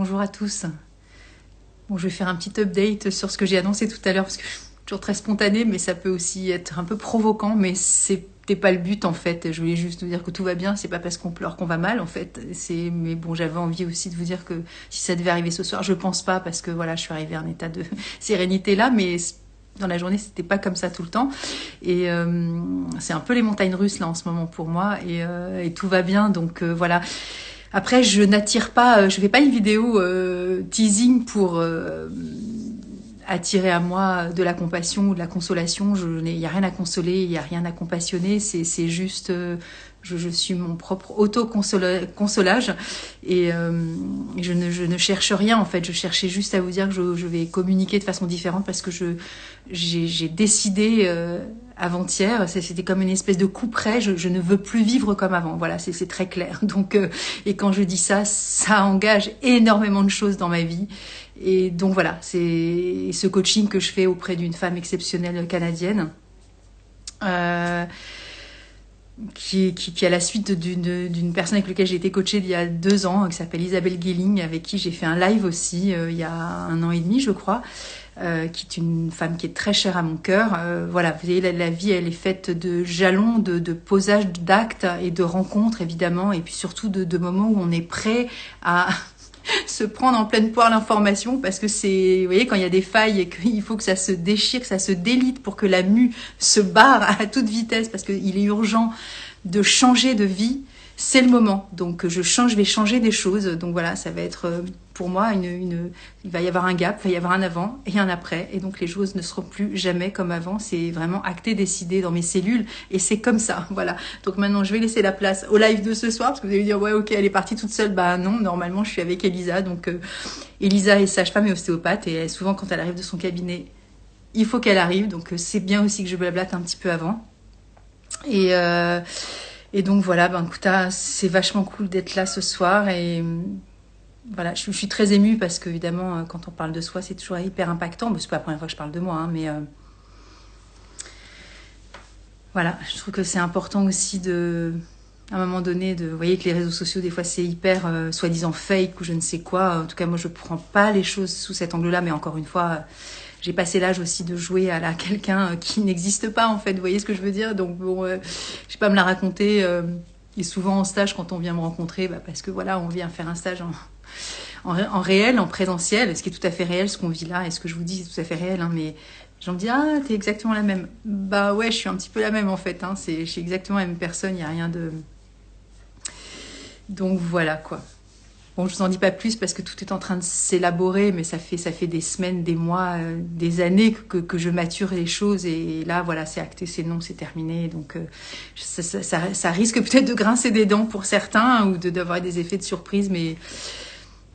bonjour à tous. Bon, je vais faire un petit update sur ce que j'ai annoncé tout à l'heure parce que je suis toujours très spontanée, mais ça peut aussi être un peu provoquant, mais c'était pas le but en fait. Je voulais juste vous dire que tout va bien, c'est pas parce qu'on pleure qu'on va mal en fait. Mais bon, j'avais envie aussi de vous dire que si ça devait arriver ce soir, je pense pas parce que voilà, je suis arrivée à un état de sérénité là, mais dans la journée, c'était pas comme ça tout le temps. Et c'est un peu les montagnes russes là en ce moment pour moi, et tout va bien, donc voilà. Après, je n'attire pas, je fais pas une vidéo teasing pour attirer à moi de la compassion ou de la consolation. Il n'y a rien à consoler, il n'y a rien à compassionner. C'est juste, je suis mon propre auto-consolage et je ne cherche rien en fait. Je cherchais juste à vous dire que je vais communiquer de façon différente parce que j'ai décidé avant-hier, c'était comme une espèce de coup près, je ne veux plus vivre comme avant, voilà, c'est très clair. Donc, et quand je dis ça, ça engage énormément de choses dans ma vie. Et donc voilà, c'est ce coaching que je fais auprès d'une femme exceptionnelle canadienne, euh, qui est à la suite d'une personne avec laquelle j'ai été coachée il y a 2 ans, qui s'appelle Isabelle Guéling, avec qui j'ai fait un live aussi il y a 1 an et demi, je crois. Qui est une femme qui est très chère à mon cœur. Voilà, vous voyez, la vie, elle est faite de jalons, de posage d'actes et de rencontres, évidemment, et puis surtout de moments où on est prêt à se prendre en pleine poire l'information, parce que c'est, vous voyez, quand il y a des failles et qu'il faut que ça se déchire, que ça se délite pour que la mue se barre à toute vitesse, parce qu'il est urgent de changer de vie, c'est le moment. Donc je vais changer des choses. Donc voilà, ça va être pour moi il va y avoir un gap, il va y avoir un avant et un après. Et donc les choses ne seront plus jamais comme avant. C'est vraiment acté, décidé dans mes cellules et c'est comme ça. Voilà. Donc maintenant je vais laisser la place au live de ce soir parce que vous allez me dire ouais ok elle est partie toute seule. Bah non, normalement je suis avec Elisa. Donc Elisa est sage-femme et ostéopathe et souvent quand elle arrive de son cabinet, il faut qu'elle arrive. Donc c'est bien aussi que je blablate un petit peu avant. Et donc voilà, ben écoute, c'est vachement cool d'être là ce soir et voilà, je suis très émue parce qu'évidemment, quand on parle de soi, c'est toujours hyper impactant. Bon, c'est pas la première fois que je parle de moi, hein, mais voilà, je trouve que c'est important aussi à un moment donné, vous voyez que les réseaux sociaux, des fois, c'est hyper soi-disant fake ou je ne sais quoi. En tout cas, moi, je prends pas les choses sous cet angle-là, mais encore une fois, j'ai passé l'âge aussi de jouer à quelqu'un qui n'existe pas, en fait. Vous voyez ce que je veux dire? Donc, bon, je vais pas me la raconter. Et souvent en stage, quand on vient me rencontrer, parce que voilà, on vient faire un stage en réel, en présentiel, ce qui est tout à fait réel, ce qu'on vit là, et ce que je vous dis, c'est tout à fait réel, hein, mais les gens me disent ah t'es exactement la même. Bah ouais, je suis un petit peu la même en fait, hein, je suis exactement la même personne, il y a rien de. Donc voilà quoi. Bon, je vous en dis pas plus parce que tout est en train de s'élaborer, mais ça fait des semaines, des mois, des années que je mature les choses et là voilà, c'est acté, c'est non, c'est terminé. Donc ça risque peut-être de grincer des dents pour certains ou d'avoir des effets de surprise, mais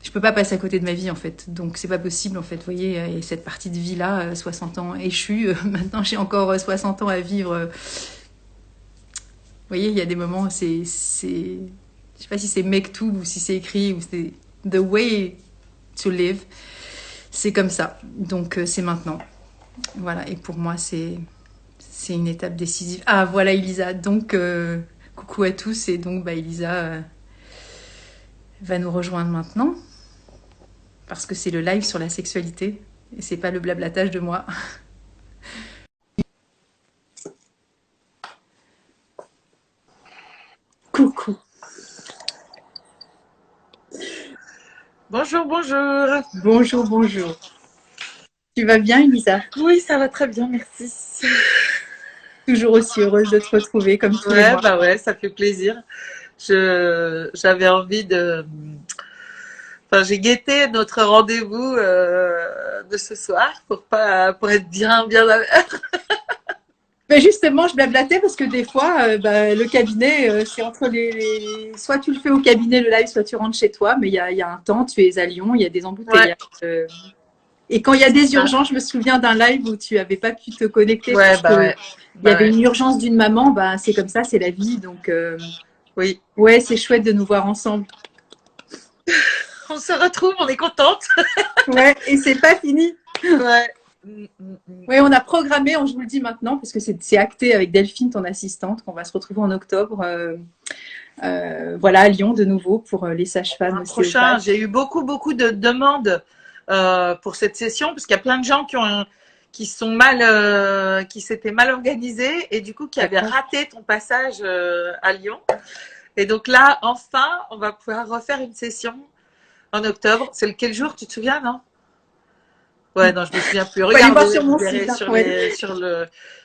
je peux pas passer à côté de ma vie en fait. Donc c'est pas possible en fait. Vous voyez, et cette partie de vie là, 60 ans échus, maintenant j'ai encore 60 ans à vivre. Vous voyez, il y a des moments, je sais pas si c'est Mektoub ou si c'est écrit ou c'est The Way to Live. C'est comme ça. Donc c'est maintenant. Voilà. Et pour moi, c'est une étape décisive. Ah voilà Elisa. Donc coucou à tous et donc Elisa va nous rejoindre maintenant parce que c'est le live sur la sexualité et c'est pas le blablatage de moi. Coucou. Bonjour, bonjour. Bonjour, bonjour. Tu vas bien, Elisa? Oui, ça va très bien, merci. Toujours aussi heureuse de te retrouver comme tous les Ouais, mois. bah ouais, ça fait plaisir. J'avais envie enfin, j'ai guetté notre rendez-vous de ce soir pour être bien. Mais justement, je blablatais parce que des fois, le cabinet, c'est entre soit tu le fais au cabinet le live, soit tu rentres chez toi, mais il y a un temps, tu es à Lyon, il y a des Ouais, embouteillages. Et quand il y a des ça. urgences, je me souviens d'un live où tu avais pas pu te connecter Ouais, parce que il y avait ouais. une urgence d'une maman, c'est comme ça, c'est la vie. Donc, Oui. ouais, c'est chouette de nous voir ensemble. On se retrouve, on est contente. Ouais, et c'est pas fini. Ouais. Ouais, on a programmé, je vous le dis maintenant, parce que c'est acté avec Delphine, ton assistante, qu'on va se retrouver en octobre. voilà, à Lyon de nouveau pour les sages-femmes Un prochain, ostéopathes. j'ai eu beaucoup de demandes pour cette session parce qu'il y a plein de gens qui s'étaient mal organisés et du coup qui avaient D'accord. raté ton passage à Lyon. Et donc là, enfin, on va pouvoir refaire une session en octobre. C'est lequel jour, tu te souviens, non? Ouais, non, je me souviens plus. Faut aller voir Regarde, sur vous mon verrez site, hein, ouais.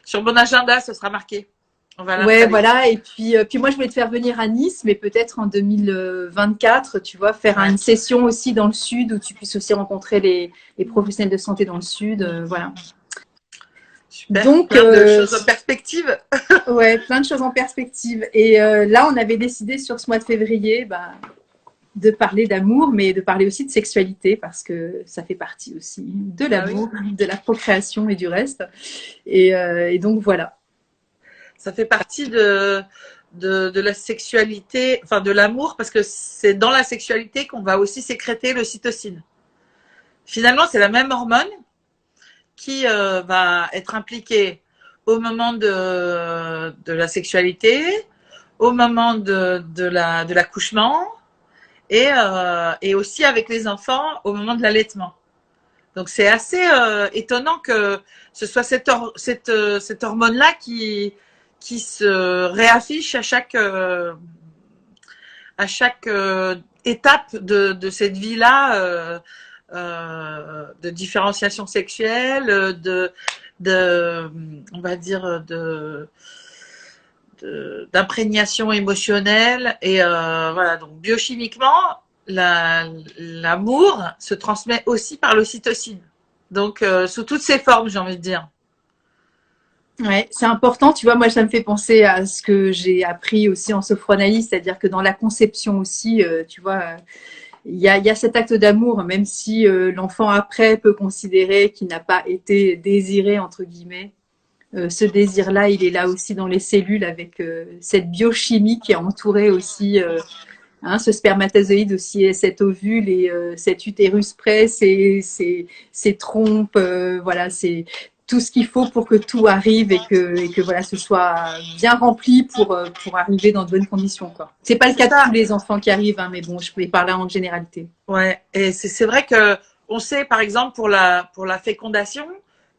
sur mon agenda, ce sera marqué. On va Ouais, l'installer. voilà. Et puis moi, je voulais te faire venir à Nice, mais peut-être en 2024, tu vois, faire Ouais. une session aussi dans le sud où tu puisses aussi rencontrer les professionnels de santé dans le sud. Voilà. Super. Donc, Plein de choses en perspective. ouais, plein de choses en perspective. Et là, on avait décidé sur ce mois de février, bah, de parler d'amour, mais de parler aussi de sexualité, parce que ça fait partie aussi de Bah oui. l'amour, de la procréation et du reste. Et donc, voilà. Ça fait partie de la sexualité, enfin de l'amour, parce que c'est dans la sexualité qu'on va aussi sécréter l'ocytocine. Finalement, c'est la même hormone qui va être impliquée au moment de la sexualité, au moment de l'accouchement et aussi avec les enfants au moment de l'allaitement. Donc c'est assez étonnant que ce soit cette hormone-là qui se réaffiche à chaque étape de cette vie-là, de différenciation sexuelle, on va dire, d'imprégnation émotionnelle. Et voilà, donc biochimiquement, l'amour se transmet aussi par l'ocytocine. Donc, sous toutes ses formes, j'ai envie de dire. Ouais, c'est important. Tu vois, moi, ça me fait penser à ce que j'ai appris aussi en sophranalyse, c'est-à-dire que dans la conception aussi, tu vois, il y a cet acte d'amour, même si l'enfant après peut considérer qu'il n'a pas été désiré, entre guillemets. Ce désir-là, il est là aussi dans les cellules avec cette biochimie qui est entourée aussi, hein, ce spermatozoïde aussi, et cet ovule et cet utérus près, ces trompes, voilà, c'est tout ce qu'il faut pour que tout arrive et que voilà, ce soit bien rempli pour arriver dans de bonnes conditions, quoi. C'est pas le C'est cas de tous ça. les enfants qui arrivent, hein, mais bon, je vais parler en généralité. Ouais. Et c'est vrai que on sait, par exemple, pour la fécondation,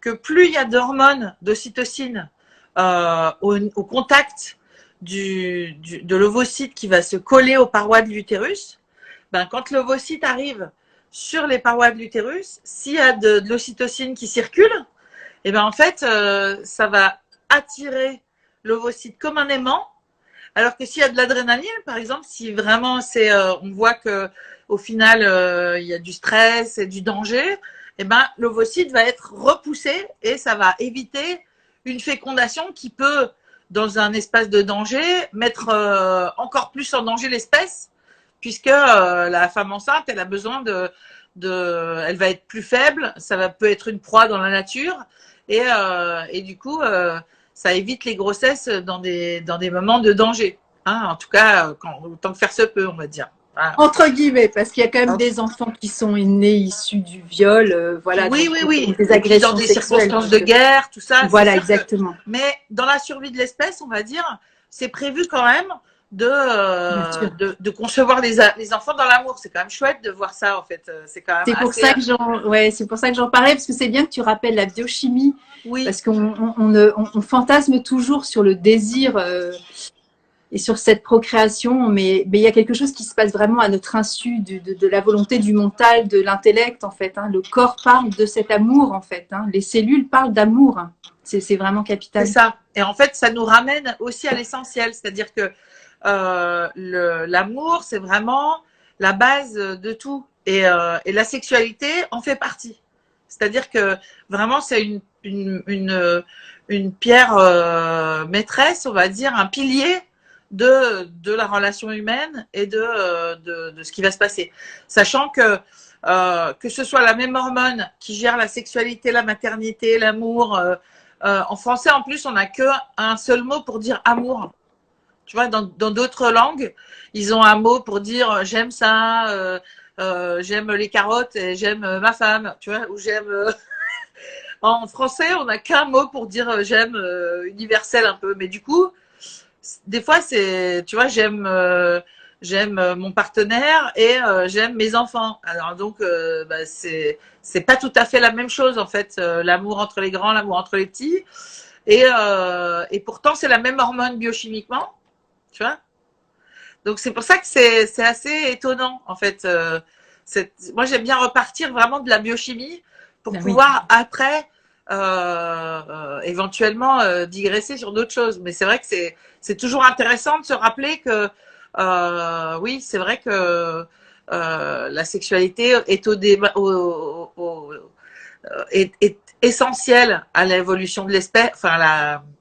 que plus il y a d'hormones, d'ocytocine au contact de l'ovocyte qui va se coller aux parois de l'utérus, ben, quand l'ovocyte arrive sur les parois de l'utérus, s'il y a de l'ocytocine qui circule, et ben en fait, ça va attirer l'ovocyte comme un aimant. Alors que s'il y a de l'adrénaline, par exemple, si vraiment on voit que au final il y a du stress et du danger, et ben l'ovocyte va être repoussé et ça va éviter une fécondation qui peut, dans un espace de danger, mettre encore plus en danger l'espèce, puisque la femme enceinte, elle a besoin elle va être plus faible, peut être une proie dans la nature, et du coup, ça évite les grossesses dans des moments de danger. Hein, en tout cas, autant que faire se peut, on va dire. Voilà. Entre guillemets, parce qu'il y a quand même des enfants qui sont nés issus du viol, voilà, Oui, donc oui, ou oui. des Et puis dans agressions des sexuelles. circonstances Donc, de guerre, tout ça, c'est voilà, sûr que. exactement. Mais dans la survie de l'espèce, on va dire, c'est prévu quand même de, Bien euh, sûr. de, de concevoir les enfants dans l'amour. C'est quand même chouette de voir ça, en fait. C'est quand même C'est pour assez. ça que ouais, c'est pour ça que j'en parlais, parce que c'est bien que tu rappelles la biochimie, Oui, parce qu'on fantasme toujours sur le désir et sur cette procréation, mais il y a quelque chose qui se passe vraiment à notre insu, de la volonté du mental, de l'intellect, en fait. Hein. Le corps parle de cet amour, en fait. Hein. Les cellules parlent d'amour. Hein. C'est vraiment c'est capital. ça. Et en fait, ça nous ramène aussi à l'essentiel. C'est-à-dire que l'amour, c'est vraiment la base de tout. Et la sexualité en fait partie. C'est-à-dire que vraiment, c'est une pierre maîtresse, on va dire, un pilier de la relation humaine et de ce qui va se passer. Sachant que ce soit la même hormone qui gère la sexualité, la maternité, l'amour. En français, en plus, on n'a qu'un seul mot pour dire amour. Tu vois, dans d'autres langues, ils ont un mot pour dire j'aime ça, j'aime les carottes et j'aime ma femme, tu vois, ou j'aime. En français, on n'a qu'un mot pour dire j'aime universel un peu. Mais du coup, des fois, tu vois, j'aime mon partenaire et j'aime mes enfants. Alors donc, bah, c'est pas tout à fait la même chose en fait. L'amour entre les grands, l'amour entre les petits. Et pourtant, c'est la même hormone biochimiquement, tu vois. Donc c'est pour ça que c'est assez étonnant en fait. Moi, j'aime bien repartir vraiment de la biochimie pour pouvoir après éventuellement digresser sur d'autres choses. Mais c'est vrai que c'est toujours intéressant de se rappeler que oui, c'est vrai que la sexualité est est essentielle à l'évolution de l'espèce, enfin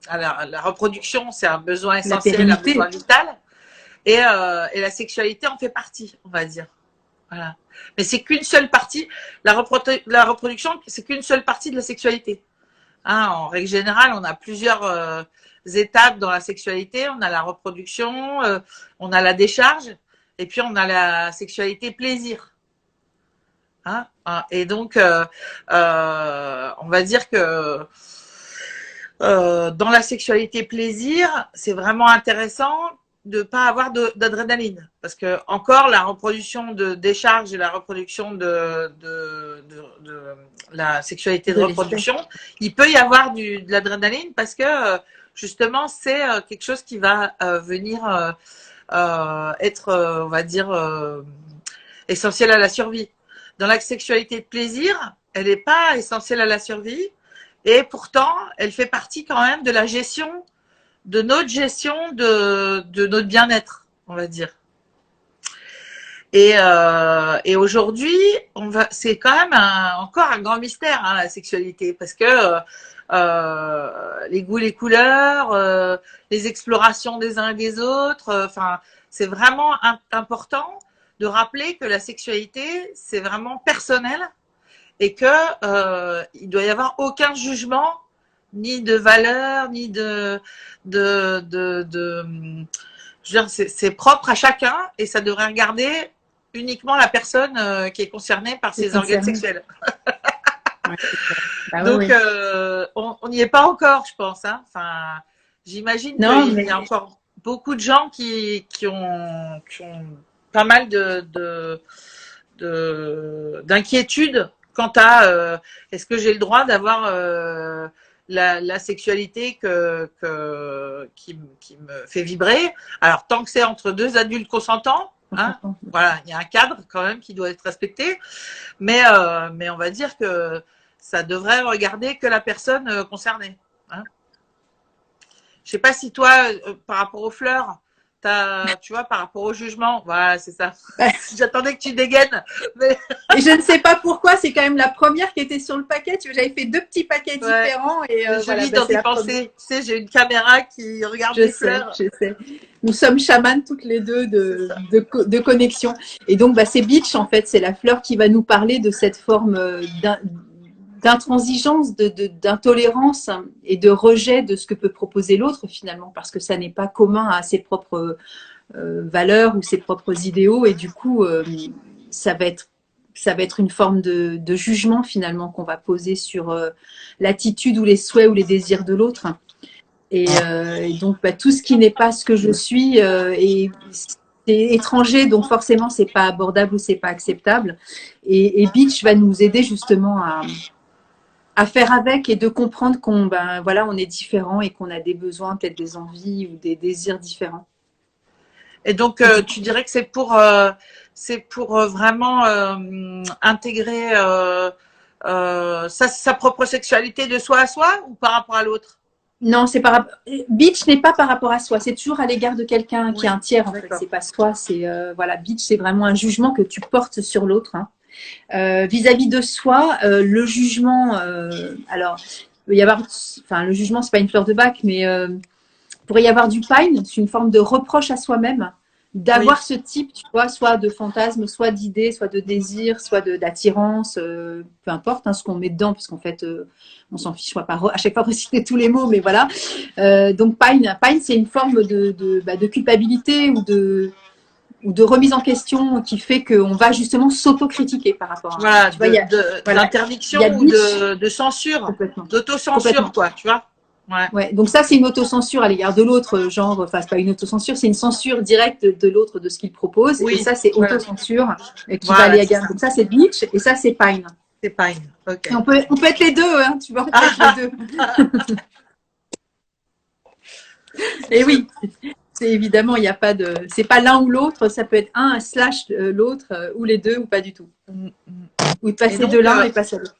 à la reproduction, c'est un besoin essentiel, un besoin vital. Et la sexualité en fait partie, on va dire. Voilà. Mais c'est qu'une seule partie. La reproduction, c'est qu'une seule partie de la sexualité. Hein, en règle générale, on a plusieurs étapes dans la sexualité. On a la reproduction, on a la décharge, et puis on a la sexualité plaisir. Hein, et donc, on va dire que dans la sexualité plaisir, c'est vraiment intéressant de pas avoir d'adrénaline, parce que encore la reproduction de décharge et la reproduction de la sexualité de reproduction, il peut y avoir de l'adrénaline parce que justement c'est quelque chose qui va venir être, on va dire, essentiel à la survie. Dans la sexualité de plaisir, elle n'est pas essentielle à la survie, et pourtant elle fait partie quand même de la gestion, de notre gestion de notre bien-être, on va dire. Et aujourd'hui, c'est quand même encore un grand mystère, hein, la sexualité, parce que les goûts, les couleurs, les explorations des uns et des autres, enfin, c'est vraiment important de rappeler que la sexualité, c'est vraiment personnel et que il doit y avoir aucun jugement, ni de valeur, ni je veux dire, c'est propre à chacun et ça devrait regarder uniquement la personne qui est concernée par ses organes sexuels. Bah, donc, oui. On n'y est pas encore, je pense. Hein. Enfin, j'imagine qu'il y a encore beaucoup de gens qui ont pas mal d'inquiétudes quant à est-ce que j'ai le droit d'avoir la sexualité qui me fait vibrer. Alors, tant que c'est entre deux adultes consentants, hein, voilà, il y a un cadre quand même qui doit être respecté. Mais on va dire que ça devrait regarder que la personne concernée. Hein. Je sais pas si toi, par rapport aux fleurs, tu vois, par rapport au jugement, voilà, c'est ça. J'attendais que tu dégaines. Mais... Et je ne sais pas pourquoi, c'est quand même la première qui était sur le paquet. J'avais fait 2 petits paquets différents. Et je lis dans tes pensées. Tu sais, j'ai une caméra qui regarde les fleurs. Je sais. Nous sommes chamanes toutes les deux de connexion. Et donc, c'est Beach, en fait. C'est la fleur qui va nous parler de cette forme d'intransigeance, d'intolérance et de rejet de ce que peut proposer l'autre finalement, parce que ça n'est pas commun à ses propres valeurs ou ses propres idéaux, et du coup ça va être une forme de jugement finalement qu'on va poser sur l'attitude ou les souhaits ou les désirs de l'autre, et donc tout ce qui n'est pas ce que je suis c'est étranger, donc forcément c'est pas abordable ou c'est pas acceptable, et Beach va nous aider justement à faire avec et de comprendre qu'on on est différent et qu'on a des besoins, peut-être des envies ou des désirs différents. Et donc tu dirais que c'est pour vraiment intégrer sa propre sexualité de soi à soi ou par rapport à l'autre? Non, Beach n'est pas par rapport à soi, c'est toujours à l'égard de quelqu'un qui est un tiers en fait. C'est pas soi, c'est Beach, c'est vraiment un jugement que tu portes sur l'autre. Hein. Vis-à-vis de soi, le jugement, alors il peut y avoir, le jugement c'est pas une fleur de bac, mais il pourrait y avoir du pine, c'est une forme de reproche à soi-même d'avoir ce type, tu vois, soit de fantasme, soit d'idée, soit de désir, soit d'attirance, peu importe ce qu'on met dedans, parce qu'en fait on s'en fiche, on va pas à chaque fois reciter tous les mots, mais voilà. Donc pine c'est une forme de culpabilité ou de remise en question qui fait qu'on va justement s'auto-critiquer par rapport à l'interdiction ou de censure, d'autocensure, quoi, tu vois. Ouais. Ouais, donc ça, c'est une autocensure à l'égard de l'autre, genre, enfin, c'est pas une autocensure, c'est une censure directe de l'autre, de ce qu'il propose. Et Oui, ça, c'est voilà. autocensure qui va aller Voilà, à c'est gamme. ça. Donc ça, c'est Bleach et ça, c'est Pine. C'est Pine. Ok. Et on peut être les deux, hein, tu vois, on peut être les deux. Et oui, c'est évidemment, il n'y a pas de, c'est pas l'un ou l'autre, ça peut être un slash l'autre, ou les deux, ou pas du tout. Mm, mm. Ou de Et passer de donc, l'un et passer à l'autre.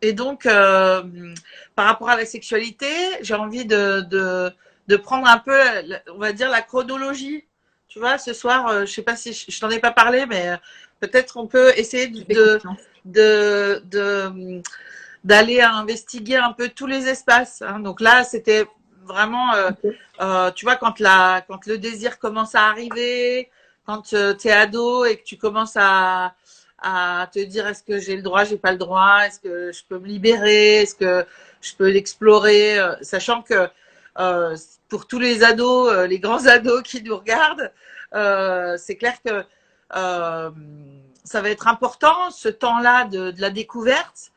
Et donc, par rapport à la sexualité, j'ai envie de prendre un peu, on va dire, la chronologie. Tu vois, ce soir, je sais pas si je t'en ai pas parlé, mais peut-être on peut essayer de, de, d'aller investiguer un peu tous les espaces. Hein. Donc là, c'était vraiment, tu vois, quand le désir commence à arriver, quand tu es ado et que tu commences à te dire est-ce que j'ai le droit, j'ai pas le droit, est-ce que je peux me libérer, est-ce que je peux l'explorer, sachant que euh, pour tous les ados, les grands ados qui nous regardent, c'est clair que euh, ça va être important ce temps-là de la découverte,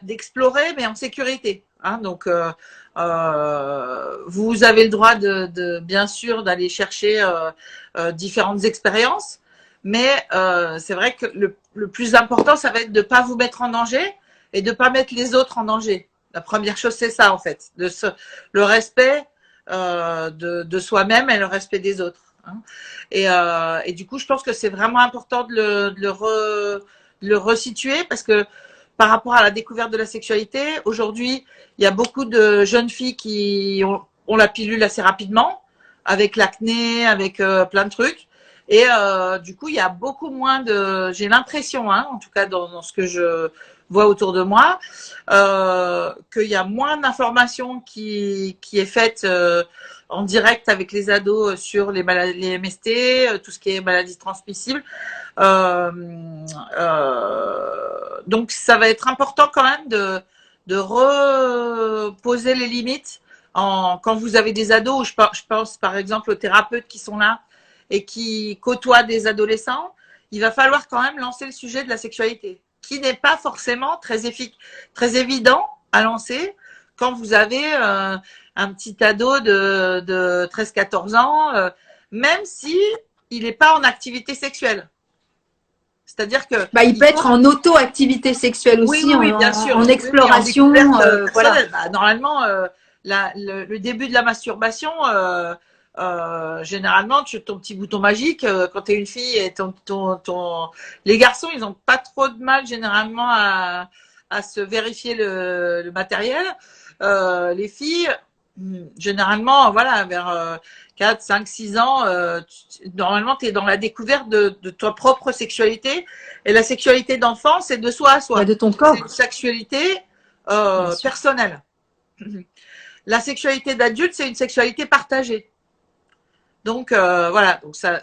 d'explorer, mais en sécurité. Hein, donc, vous avez le droit bien sûr d'aller chercher différentes expériences, mais c'est vrai que le plus important, ça va être de ne pas vous mettre en danger et de ne pas mettre les autres en danger. La première chose, c'est ça, en fait, le respect de soi-même et le respect des autres. Hein. Et du coup, je pense que c'est vraiment important de le resituer parce que par rapport à la découverte de la sexualité, aujourd'hui, il y a beaucoup de jeunes filles qui ont la pilule assez rapidement, avec l'acné, avec plein de trucs. Et du coup, il y a beaucoup moins de, j'ai l'impression, hein, en tout cas dans ce que je vois autour de moi, qu'il y a moins d'informations qui est faite en direct avec les ados sur les maladies, les MST, tout ce qui est maladies transmissibles. Euh, donc, ça va être important quand même de reposer les limites quand vous avez des ados. Je pense par exemple aux thérapeutes qui sont là et qui côtoient des adolescents. Il va falloir quand même lancer le sujet de la sexualité, qui n'est pas forcément très évident à lancer quand vous avez un petit ado de 13-14 ans, même si il n'est pas en activité sexuelle. C'est-à-dire que bah, il peut être en auto-activité sexuelle oui, aussi, oui, oui, bien sûr. en Oui, oui, en exploration. découverte Voilà. personnelle. Bah, normalement, le début de la masturbation, généralement, ton petit bouton magique, quand tu es une fille et les garçons, ils n'ont pas trop de mal généralement à se vérifier le matériel. Les filles, généralement, voilà, vers 4, 5, 6 ans, normalement, tu es dans la découverte de ta propre sexualité. Et la sexualité d'enfant, c'est de soi à Bah, soi. de ton C'est corps. une sexualité Bien sûr. personnelle. La sexualité d'adulte, c'est une sexualité partagée. Donc voilà, donc ça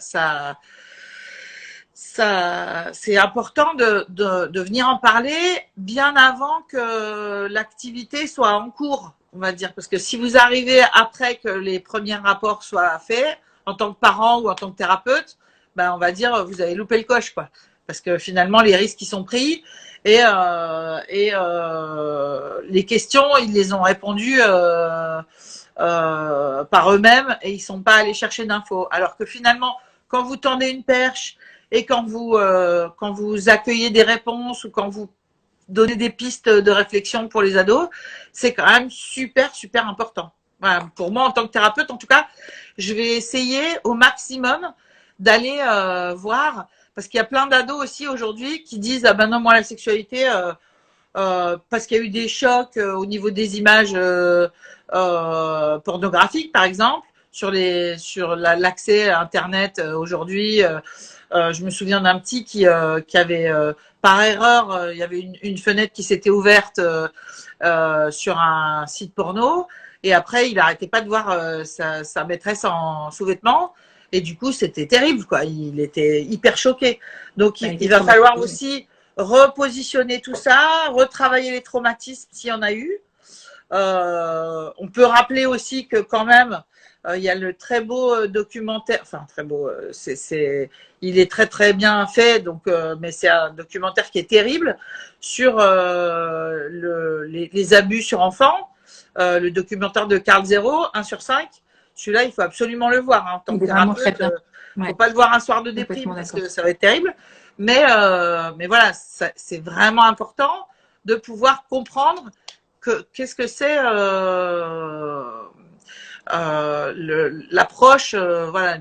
c'est important de venir en parler bien avant que l'activité soit en cours, on va dire. Parce que si vous arrivez après que les premiers rapports soient faits, en tant que parent ou en tant que thérapeute, ben on va dire vous avez loupé le coche, quoi. Parce que finalement, les risques ils sont pris et les questions, ils les ont répondues par eux-mêmes et ils sont pas allés chercher d'infos. Alors que finalement, quand vous tendez une perche et quand vous accueillez des réponses ou quand vous donnez des pistes de réflexion pour les ados, c'est quand même super, super important. Voilà, pour moi, en tant que thérapeute, en tout cas, je vais essayer au maximum d'aller voir, parce qu'il y a plein d'ados aussi aujourd'hui qui disent ah ben non, moi la sexualité, parce qu'il y a eu des chocs au niveau des images pornographiques, par exemple, sur l'accès à Internet aujourd'hui. Je me souviens d'un petit qui avait, par erreur, il y avait une fenêtre qui s'était ouverte sur un site porno. Et après, il n'arrêtait pas de voir sa maîtresse en sous-vêtements. Et du coup, c'était terrible, quoi. Il était hyper choqué. Donc, il va falloir aussi repositionner tout ça, retravailler les traumatismes s'il y en a eu. On peut rappeler aussi que quand même, il y a le très beau documentaire, enfin très beau, il est très très bien fait, donc, mais c'est un documentaire qui est terrible sur les abus sur enfants. le documentaire de Carl Zero, 1 sur 5. Celui-là, il faut absolument le voir. Hein, en tant que thérapeute, il ne faut pas le voir un soir de déprime parce que ça va être terrible. Mais voilà, c'est vraiment important de pouvoir comprendre qu'est-ce que c'est l'approche voilà,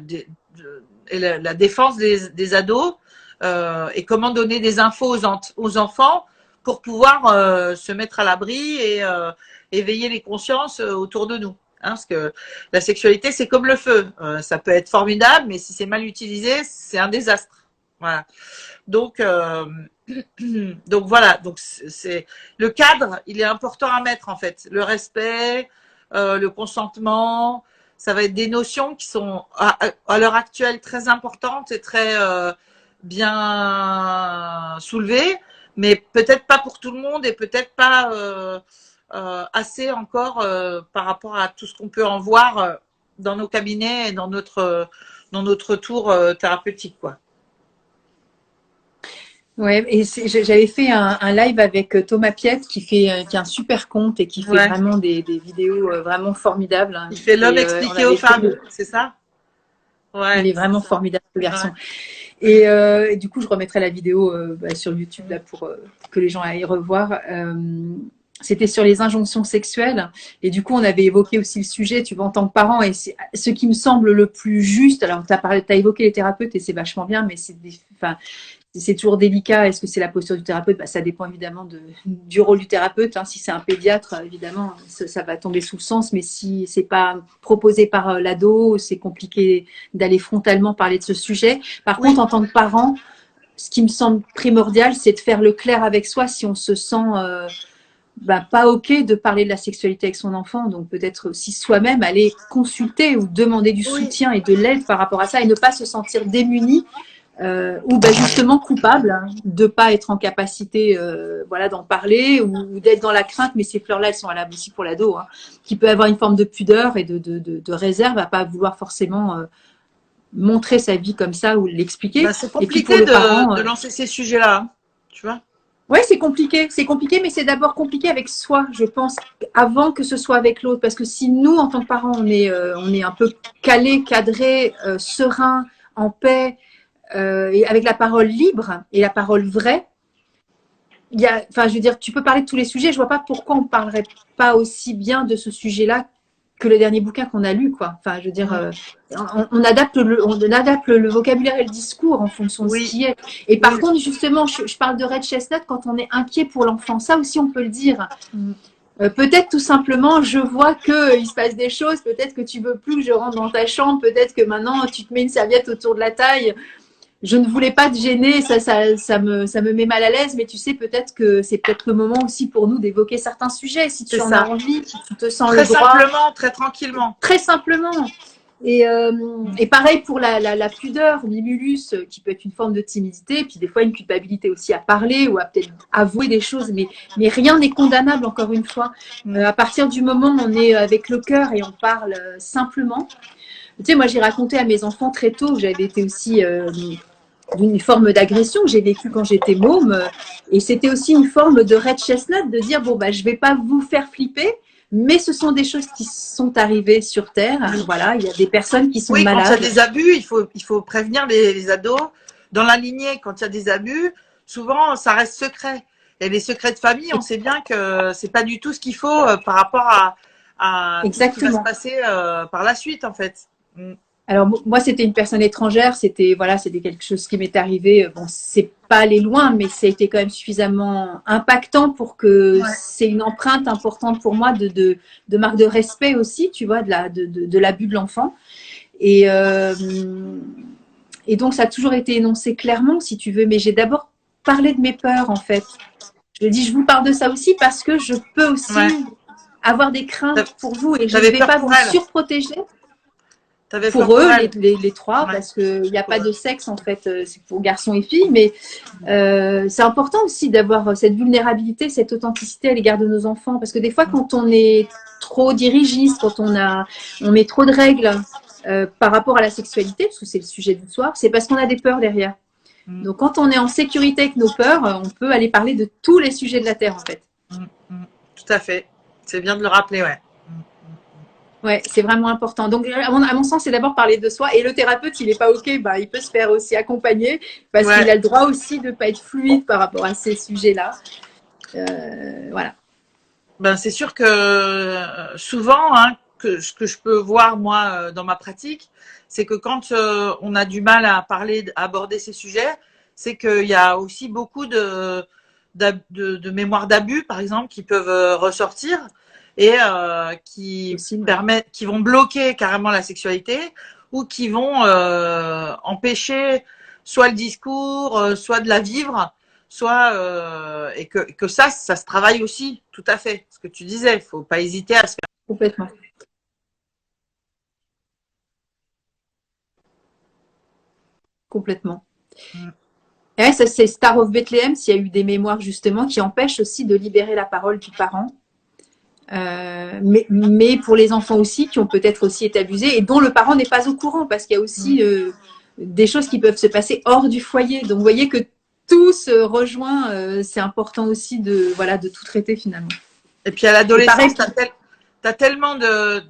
et la défense des ados et comment donner des infos aux enfants pour pouvoir se mettre à l'abri et éveiller les consciences autour de nous. Hein, parce que la sexualité, c'est comme le feu. Ça peut être formidable, mais si c'est mal utilisé, c'est un désastre. Voilà. Donc voilà. Donc c'est le cadre, il est important à mettre en fait. Le respect, le consentement, ça va être des notions qui sont à l'heure actuelle très importantes et très bien soulevées, mais peut-être pas pour tout le monde et peut-être pas assez encore par rapport à tout ce qu'on peut en voir dans nos cabinets et dans notre tour thérapeutique, quoi. Ouais, et j'avais fait un live avec Thomas Piette qui a un super compte et qui fait vraiment des vidéos vraiment formidables. Il fait l'homme expliqué aux femmes, c'est ça? Ouais. Il est vraiment formidable, ce garçon. Ouais. Et du coup, je remettrai la vidéo sur YouTube là pour que les gens aillent revoir. C'était sur les injonctions sexuelles et du coup on avait évoqué aussi le sujet, tu vois, en tant que parent, et ce qui me semble le plus juste. Alors t'as évoqué les thérapeutes et c'est vachement bien, mais c'est toujours délicat. Est-ce que c'est la posture du thérapeute? Ça dépend évidemment du rôle du thérapeute. Hein. Si c'est un pédiatre, évidemment, ça va tomber sous le sens. Mais si c'est pas proposé par l'ado, c'est compliqué d'aller frontalement parler de ce sujet. Par contre, en tant que parent, ce qui me semble primordial, c'est de faire le clair avec soi si on se sent pas OK de parler de la sexualité avec son enfant. Donc peut-être aussi soi-même aller consulter ou demander du soutien et de l'aide par rapport à ça et ne pas se sentir démuni. Ou justement coupable de pas être en capacité d'en parler ou d'être dans la crainte, mais ces fleurs-là elles sont valables aussi pour l'ado, qui peut avoir une forme de pudeur et de réserve à pas vouloir forcément montrer sa vie comme ça ou l'expliquer. C'est compliqué de lancer ces sujets-là, tu vois. Ouais, c'est compliqué, mais c'est d'abord compliqué avec soi, je pense, avant que ce soit avec l'autre, parce que si nous, en tant que parents, on est un peu calé, cadré, serein, en paix, et avec la parole libre et la parole vraie, je veux dire, tu peux parler de tous les sujets. Je vois pas pourquoi on parlerait pas aussi bien de ce sujet-là que le dernier bouquin qu'on a lu, quoi. Enfin, je veux dire, on adapte le vocabulaire et le discours en fonction de ce qui est. Et par contre, justement, je parle de Red Chestnut quand on est inquiet pour l'enfant. Ça aussi, on peut le dire. Peut-être tout simplement, je vois qu'il se passe des choses. Peut-être que tu veux plus que je rentre dans ta chambre. Peut-être que maintenant, tu te mets une serviette autour de la taille. Je ne voulais pas te gêner, ça me met mal à l'aise, mais tu sais, peut-être que c'est peut-être le moment aussi pour nous d'évoquer certains sujets, si tu en as envie, si tu te sens le droit. Très simplement, très tranquillement. Très simplement. Et pareil pour la pudeur, l'imulus, qui peut être une forme de timidité, puis des fois une culpabilité aussi à parler ou à peut-être avouer des choses, mais rien n'est condamnable, encore une fois. À partir du moment où on est avec le cœur et on parle simplement. Tu sais, moi, j'ai raconté à mes enfants très tôt que j'avais été aussi d'une forme d'agression que j'ai vécue quand j'étais môme. Et c'était aussi une forme de Red Chestnut, de dire, bon, je vais pas vous faire flipper, mais ce sont des choses qui sont arrivées sur Terre. Voilà, il y a des personnes qui sont malades. Quand il y a des abus, il faut prévenir les ados. Dans la lignée, quand il y a des abus, souvent, ça reste secret. Et les secrets de famille, on sait bien que c'est pas du tout ce qu'il faut par rapport à tout ce qui va se passer par la suite, en fait. Alors moi, c'était une personne étrangère, c'était quelque chose qui m'est arrivé. Bon, c'est pas allé loin, mais ça a été quand même suffisamment impactant pour que c'est une empreinte importante pour moi de marque de respect aussi, tu vois, de l'abus de l'enfant. Et donc ça a toujours été énoncé clairement, si tu veux. Mais j'ai d'abord parlé de mes peurs, en fait. Je dis, je vous parle de ça aussi parce que je peux aussi avoir des craintes pour vous et je ne vais pas vous surprotéger. Pour eux, les trois, parce qu'il n'y a pas de sexe, en fait, c'est pour garçons et filles, mais c'est important aussi d'avoir cette vulnérabilité, cette authenticité à l'égard de nos enfants, parce que des fois, quand on est trop dirigiste, quand on met trop de règles par rapport à la sexualité, parce que c'est le sujet du soir, c'est parce qu'on a des peurs derrière. Donc, quand on est en sécurité avec nos peurs, on peut aller parler de tous les sujets de la Terre, en fait. Tout à fait. C'est bien de le rappeler, ouais. Ouais, c'est vraiment important. Donc, à mon sens, c'est d'abord parler de soi. Et le thérapeute, il n'est pas OK, bah, il peut se faire aussi accompagner parce qu'il Ouais, a le droit aussi de ne pas être fluide par rapport à ces sujets-là. Voilà. ben c'est sûr que souvent, hein, que ce que je peux voir moi dans ma pratique, c'est que quand on a du mal à parler, à aborder ces sujets, c'est qu'il y a aussi beaucoup de mémoires d'abus, par exemple, qui peuvent ressortir et Possible. qui vont bloquer carrément la sexualité ou qui vont empêcher soit le discours, soit de la vivre, soit et que ça se travaille aussi, tout à fait. Ce que tu disais, il faut pas hésiter à se faire. Complètement. Complètement. Et ouais, ça, c'est Star of Bethlehem, s'il y a eu des mémoires justement qui empêchent aussi de libérer la parole du parent. Mais pour les enfants aussi, qui ont peut-être aussi été abusés et dont le parent n'est pas au courant, parce qu'il y a aussi des choses qui peuvent se passer hors du foyer. Donc, vous voyez que tout se rejoint. C'est important aussi voilà, de tout traiter finalement. Et puis à Et pareil, l'adolescence, t'as tellement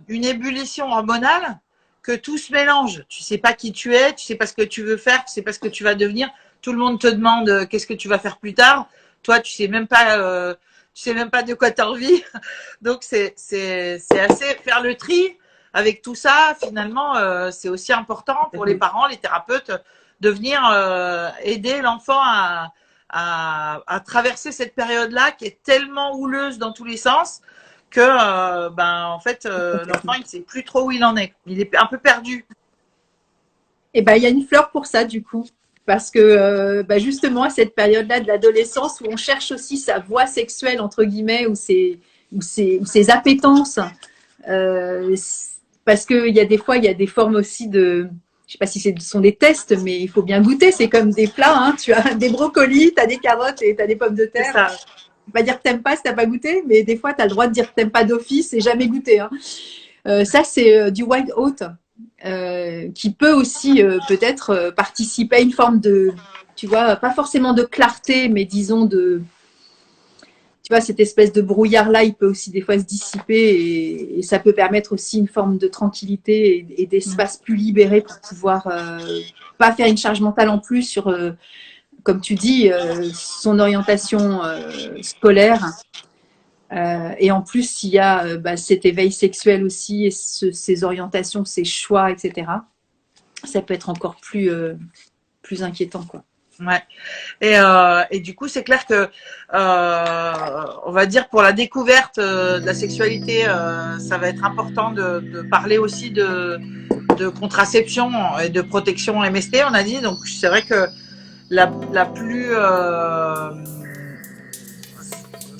d'une ébullition hormonale que tout se mélange. Tu sais pas qui tu es, tu sais pas ce que tu veux faire, tu sais pas ce que tu vas devenir. Tout le monde te demande qu'est-ce que tu vas faire plus tard. Toi, tu sais même pas de quoi tu as envie. Donc c'est assez faire le tri avec tout ça. Finalement, c'est aussi important pour les parents, les thérapeutes, de venir aider l'enfant à traverser cette période-là qui est tellement houleuse dans tous les sens que ben en fait l'enfant il ne sait plus trop où il en est. Il est un peu perdu. et ben, il y a une fleur pour ça du coup. Parce que bah, justement, à cette période-là de l'adolescence où on cherche aussi sa voie sexuelle, entre guillemets, ou ses appétences, euh, parce qu'il y a des fois, il y a des formes aussi de. Je ne sais pas si ce sont des tests, mais il faut bien goûter. C'est comme des plats. Hein. Tu as des brocolis, tu as des carottes et tu as des pommes de C'est terre. ça. Tu vas dire que tu n'aimes pas si tu n'as pas goûté, mais des fois, tu as le droit de dire que tu n'aimes pas d'office et jamais goûter. Hein. Ça, c'est du wild oat qui peut aussi peut-être participer à une forme de, tu vois, pas forcément de clarté, mais disons tu vois, cette espèce de brouillard-là, il peut aussi des fois se dissiper et ça peut permettre aussi une forme de tranquillité et d'espace plus libéré pour pouvoir pas faire une charge mentale en plus sur, comme tu dis, son orientation scolaire. Et en plus, s'il y a bah, cet éveil sexuel aussi et ces orientations, ces choix, etc., ça peut être encore plus inquiétant, quoi. Ouais. Et du coup, c'est clair que, on va dire pour la découverte de la sexualité, ça va être important de parler aussi de contraception et de protection MST, on a dit. Donc, c'est vrai que la plus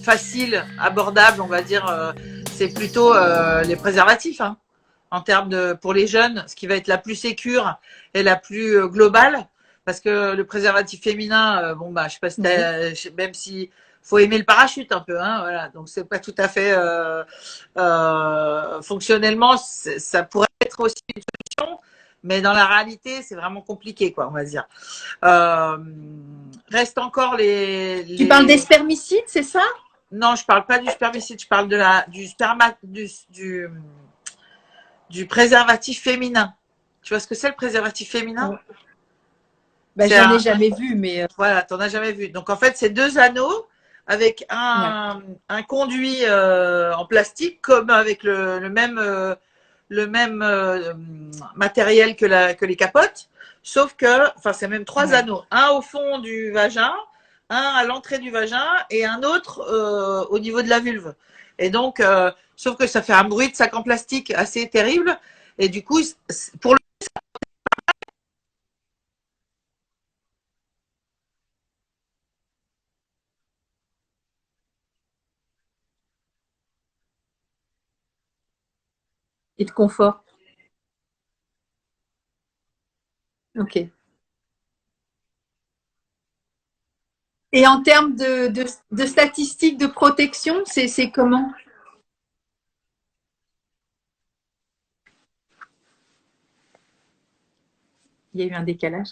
facile, abordable, on va dire, c'est plutôt les préservatifs. Hein, en termes de pour les jeunes, ce qui va être la plus sécure et la plus globale, parce que le préservatif féminin, bon bah je sais pas si même si faut aimer le parachute un peu, hein, voilà, donc c'est pas tout à fait fonctionnellement, ça pourrait être aussi une solution, mais dans la réalité, c'est vraiment compliqué, quoi, on va dire. Euh, Reste encore Tu parles des les... spermicides, c'est ça? Non, je parle pas du spermicide, je parle de du sperma, du préservatif féminin. Tu vois ce que c'est le préservatif féminin? Bah, C'est j'en ai un, jamais vu, mais voilà, t'en as jamais vu. Donc en fait, c'est deux anneaux avec ouais. un conduit en plastique, comme avec le même matériel que les capotes, sauf que, enfin, c'est même trois Ouais. anneaux, un au fond du vagin, un à l'entrée du vagin et un autre au niveau de la vulve. Et donc, sauf que ça fait un bruit de sac en plastique assez terrible. Et du coup, pour le Et de confort. Ok. Et en termes de statistiques de protection, c'est comment? Il y a eu un décalage.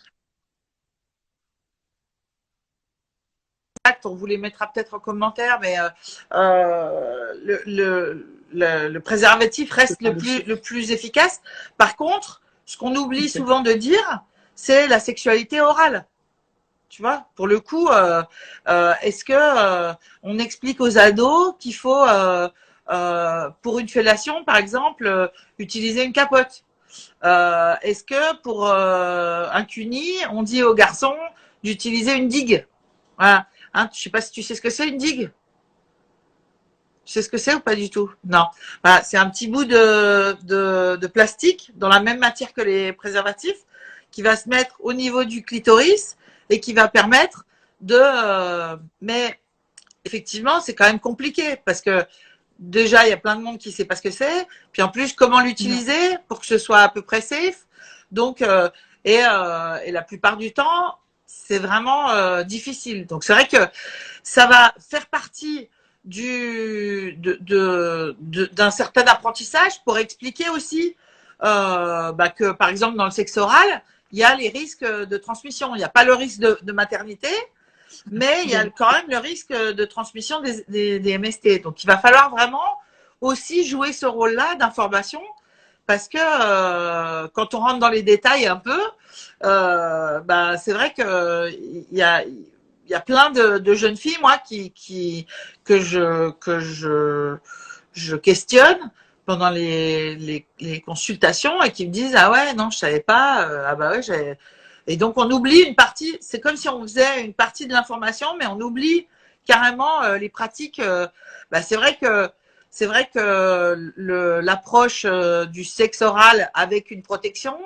on vous les mettra peut-être en commentaire, mais le préservatif reste le plus efficace. Par contre, ce qu'on oublie souvent de dire, c'est la sexualité orale. Tu vois, pour le coup, est-ce que on explique aux ados qu'il faut, pour une fellation, par exemple, utiliser une capote? Est-ce que pour un cuni, on dit aux garçons d'utiliser une digue? Voilà. Hein, je sais pas si tu sais ce que c'est une digue. Tu sais ce que c'est ou pas du tout? Non. Voilà, c'est un petit bout de plastique dans la même matière que les préservatifs qui va se mettre au niveau du clitoris et qui va permettre de... mais effectivement, c'est quand même compliqué parce que déjà, il y a plein de monde qui ne sait pas ce que c'est. Puis en plus, comment l'utiliser pour que ce soit à peu près safe. Donc, et la plupart du temps, c'est vraiment difficile. Donc, c'est vrai que ça va faire partie d'un certain apprentissage pour expliquer aussi que, par exemple, dans le sexe oral, il y a les risques de transmission. Il n'y a pas le risque de maternité, mais il y a quand même le risque de transmission des MST. Donc, il va falloir vraiment aussi jouer ce rôle-là d'information parce que quand on rentre dans les détails un peu, c'est vrai que il y a plein de jeunes filles, moi, que je questionne pendant les consultations et qui me disent ah ouais non je savais pas ah bah ouais j'avais. Et donc on oublie une partie, c'est comme si on faisait une partie de l'information, mais on oublie carrément les pratiques. C'est vrai que l'approche du sexe oral avec une protection,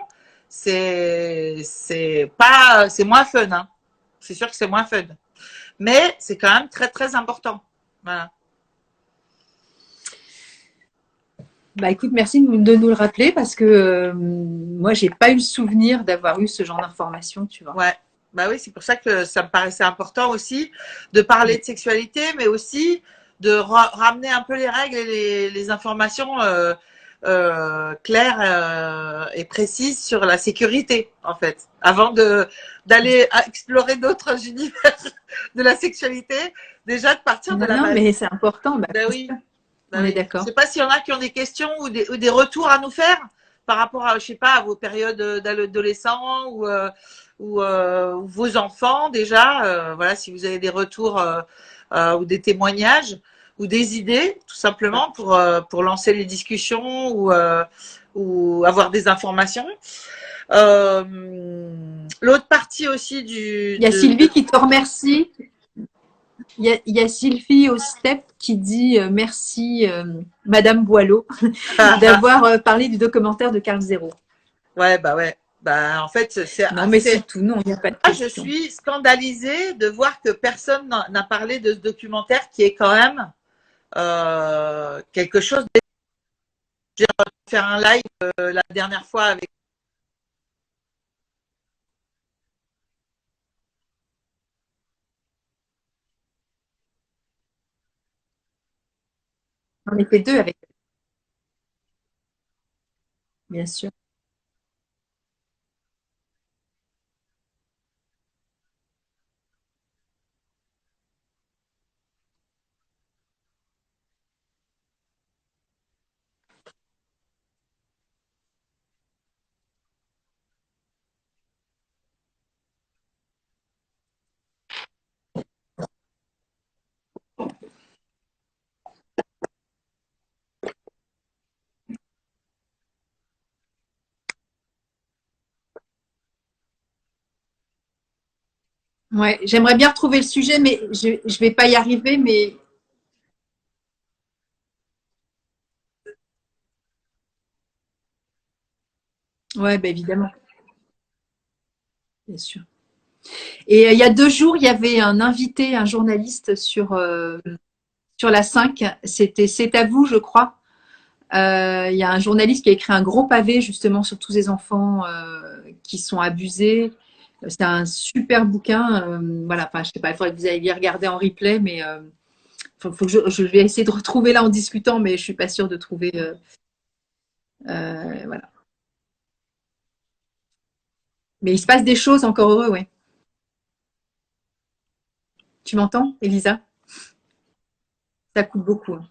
c'est moins fun. Hein. C'est sûr que c'est moins fun, mais c'est quand même très très important. Voilà. Bah écoute, merci de nous le rappeler parce que moi, j'ai pas eu le souvenir d'avoir eu ce genre d'informations, tu vois. Ouais. Bah oui, c'est pour ça que ça me paraissait important aussi de parler de sexualité, mais aussi de ramener un peu les règles et les informations claires et précises sur la sécurité, en fait, avant d'aller explorer d'autres univers de la sexualité. Déjà de partir de la base. Non, mais c'est important. Bah, Ben oui. On est d'accord. Je sais pas s'il y en a qui ont des questions ou des retours à nous faire par rapport à, je sais pas, à vos périodes d'adolescents ou vos enfants déjà. Voilà, si vous avez des retours ou des témoignages ou des idées, tout simplement pour lancer les discussions ou avoir des informations. L'autre partie aussi Il y a Sylvie qui te remercie. Il y a Sylvie au STEP qui dit merci Madame Boileau d'avoir parlé du documentaire de Carl Zero. Ouais, bah ouais. Bah, en fait, c'est. Non, mais c'est tout. Non, il n'y a pas de question. Je suis scandalisée de voir que personne n'a parlé de ce documentaire qui est quand même quelque chose. J'ai fait un live la dernière fois avec. On était deux avec. Bien sûr. Ouais, j'aimerais bien retrouver le sujet, mais je vais pas y arriver, mais ouais, bah, évidemment, bien sûr. Et il y a 2 jours, il y avait un invité, un journaliste sur la 5. C'était C'est à vous, je crois. Il y a un journaliste qui a écrit un gros pavé justement sur tous ces enfants qui sont abusés. C'est un super bouquin. Voilà, enfin, je sais pas, il faudrait que vous alliez regarder en replay, mais faut que je vais essayer de retrouver là en discutant, mais je suis pas sûre de trouver. Voilà. Mais il se passe des choses encore heureux, ouais. Tu m'entends, Elisa? Ça coupe beaucoup. Hein.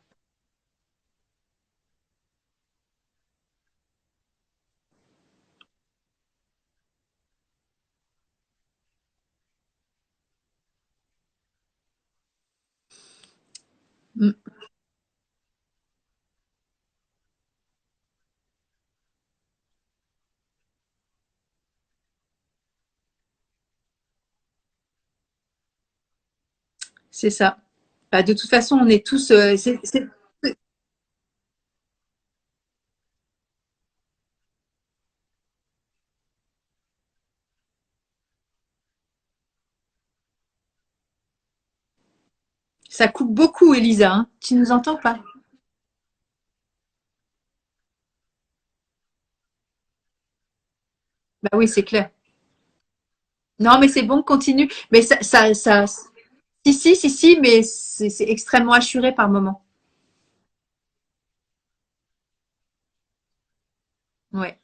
c'est ça. Bah, de toute façon, on est tous. Ça coupe beaucoup, Elisa, hein. Tu nous entends pas? Bah oui, c'est clair. Non, mais c'est bon, continue. Mais si, mais c'est extrêmement assuré par moment. Ouais,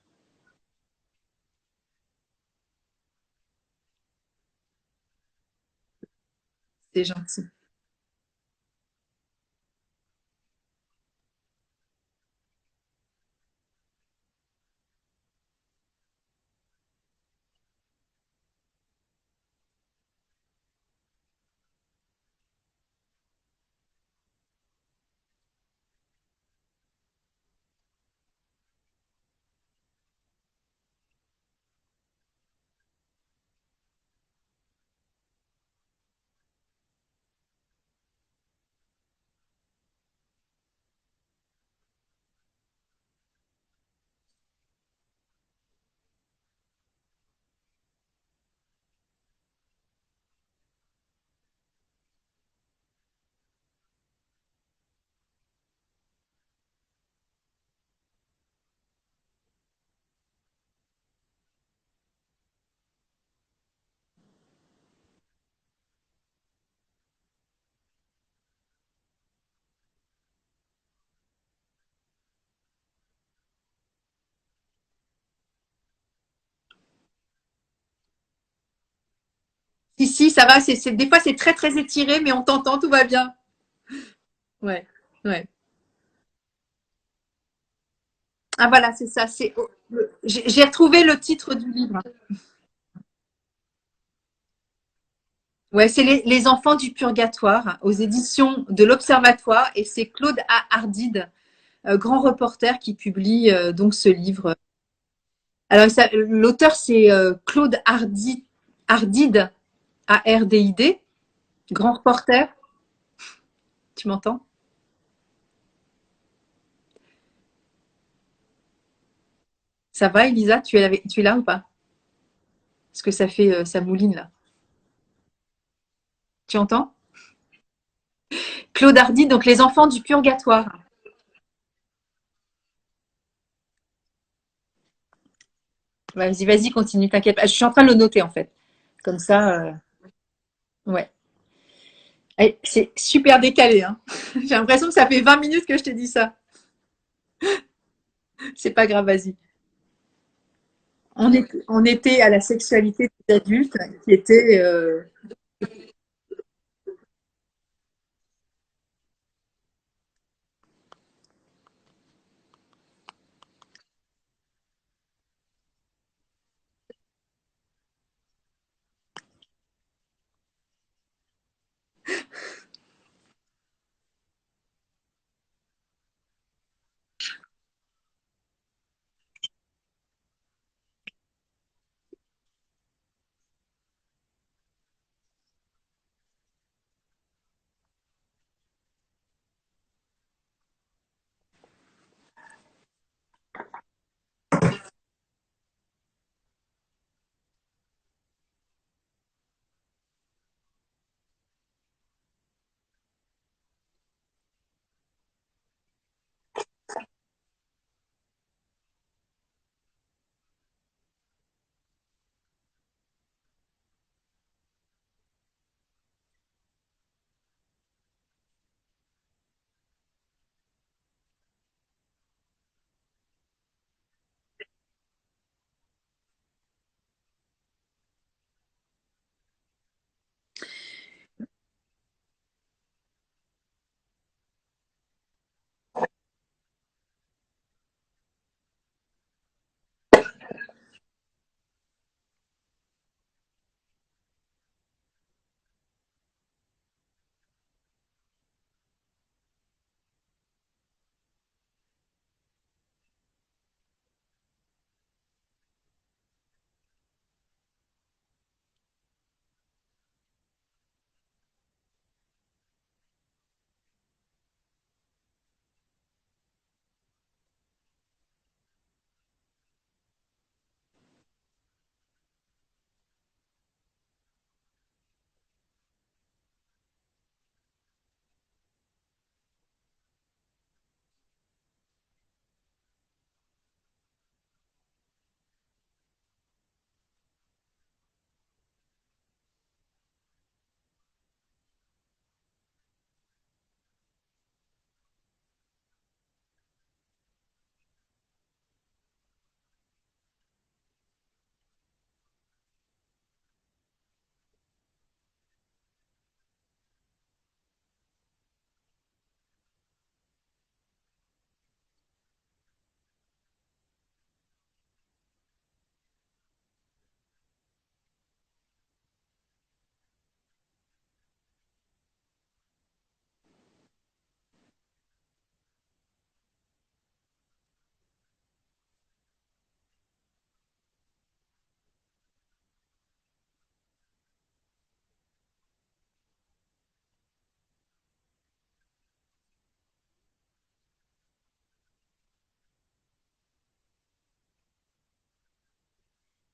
c'est gentil. Si, ça va. Des fois, c'est très, très étiré, mais on t'entend, tout va bien. Ouais, ouais. Ah voilà, c'est ça. J'ai retrouvé le titre du livre. Ouais, c'est les enfants du purgatoire aux éditions de l'Observatoire et c'est Claude A. Hardid, grand reporter, qui publie donc ce livre. Alors, l'auteur, c'est Claude Hardid, Hardid, grand reporter. Tu m'entends? Ça va, Elisa? Tu es là ou pas? Parce que ça mouline là. Tu entends? Claude Hardid, donc les enfants du purgatoire. Vas-y, vas-y, continue, t'inquiète pas. Je suis en train de le noter en fait. Comme ça, ouais. Eh, c'est super décalé, hein. J'ai l'impression que ça fait 20 minutes que je t'ai dit ça. C'est pas grave, vas-y. On était à la sexualité des adultes qui était.